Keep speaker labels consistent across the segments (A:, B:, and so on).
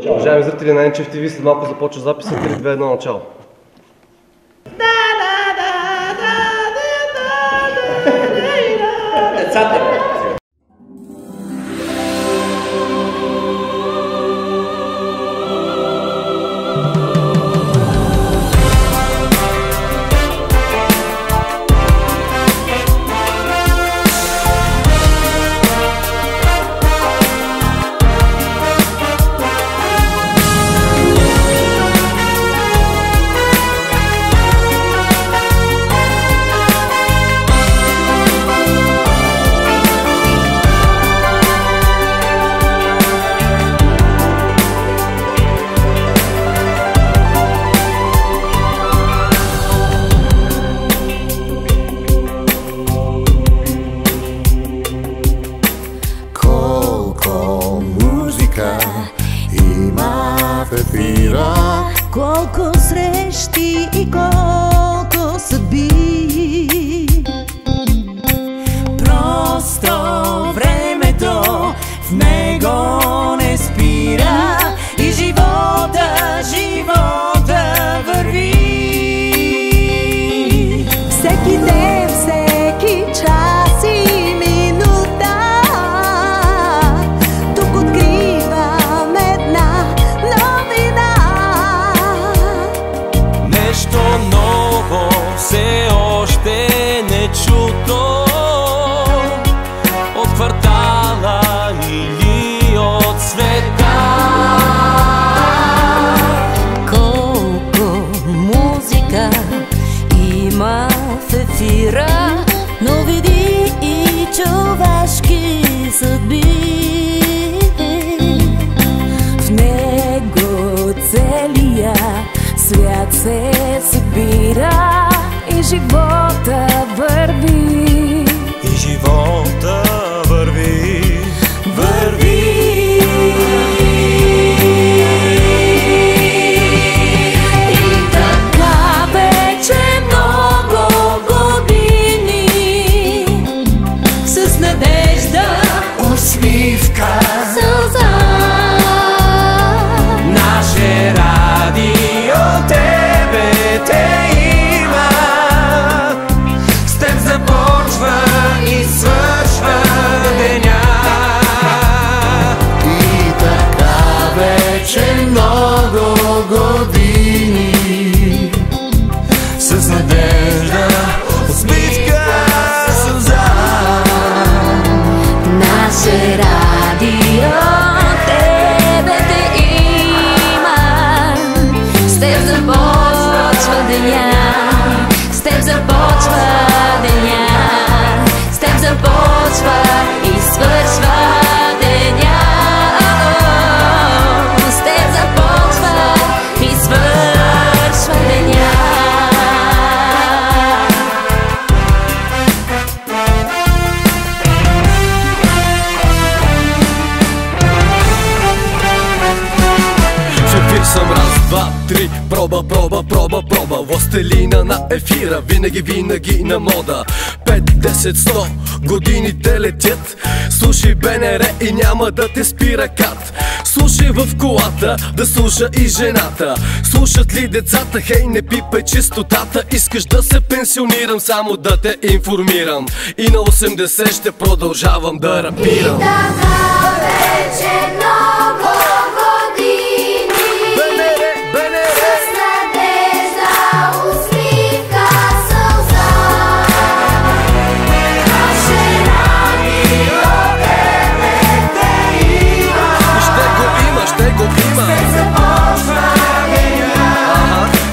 A: Уважаеми зрители на NCF TV, след малко започва записа. 3, 2, 1, начало.
B: Колко срещи и колко съдби, просто времето в него не спира и живота върви. Всеки ден, всеки час и минута, тук откривам една новина.
C: Нещо ново, все още не чуто, от квартала или от света.
B: Колко музика има в ефира, но види и човешки съдби. В него целия свят се събира и живота върви.
C: И живота върви, върви.
B: И така вече много години, с надежда,
C: Усмивка,
B: сълза,
C: наше радио тебе те има. С теб започва и свършва деня.
D: И така вече много години,
C: С надежда, усмивка, сълза.
B: наше радио тебе те има. С теб започва деня, с теб започва деня, с теб започва и свършва деня. С теб започва и свършва деня.
A: Шефир съм, раз, два, три, проба, проба, проба, проба. Властелина на ефира, винаги на мода. 5, 10, 100 годините летят. Слушай БНР и няма да те спира кат. Слушай в колата, да слуша и жената. Слушат ли децата, хей, не пипай чистотата. Искаш да се пенсионирам, само да те информирам. И на 80 ще продължавам да рапирам.
B: Така вече много години, с надежда, усмивка, сълза. Наше радио тебе те има.
A: И ще го има, ще го има.
C: С теб започва деня,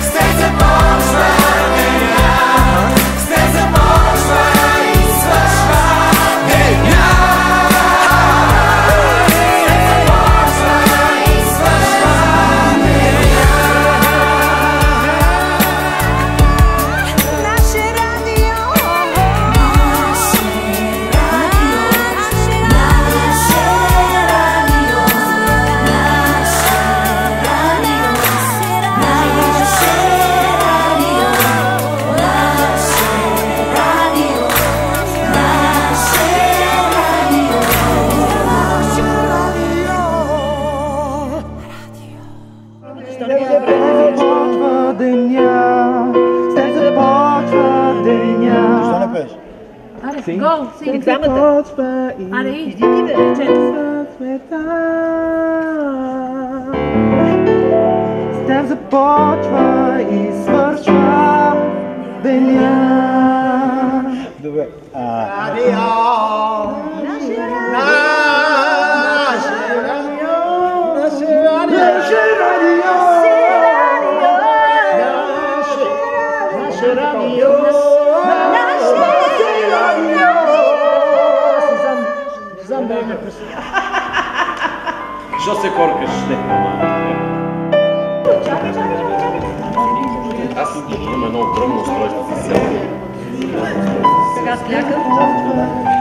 C: с теб започва деня, с теб започва и свършва деня. С теб започва
E: Аре, го, синги двамата. Аре, иди ти бе,
F: Стар започва и свършва деня. Добре. Радио! Наше радио! Наше радио! Наше радио!
C: Що се коркаш? Аз имам едно огромно устройство за село.
E: сега слякам.